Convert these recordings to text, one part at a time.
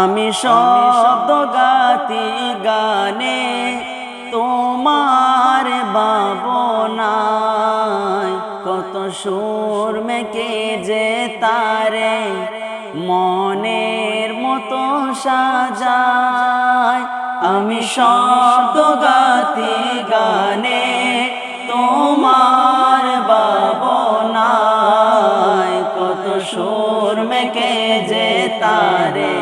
আমি শব্দ গাতি গানে তোমার ভাবনায় কত সুর মেকে যে তারে মনের মতো সাজায়। আমি শব্দ গাতি গানে তোমার ভাবনায় কত সুর মেকে যে তারে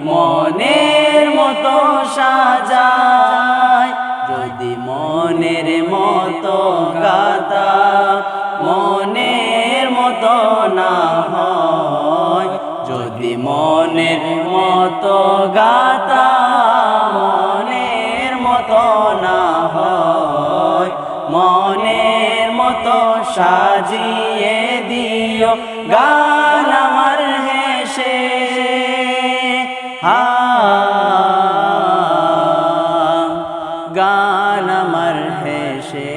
মনের মতো সাজায়। যদি মনের মতো গাতা মনের মতো না হয়, যদি মনের মতো গাতা মনের মতো না হয়, মনের মতো সাজিয়ে দিও গান আমার হেসে। গান আমার হেসে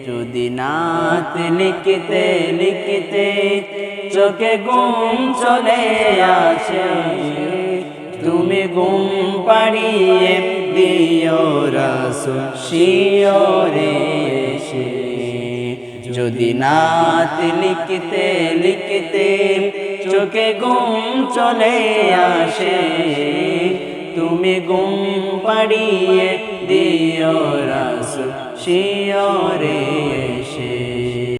যদি নাত লিখতে লিখতে চোখে ঘুম চলে আসে, তুমি ঘুম পাড়িয়ে দিও রাসূল শিয়রে এসে। যদি নাত লিখতে লিখতে চোখে ঘুম চলে আসে, তুমি ঘুম পাড়িয়ে দিও রাসূল শিয়রে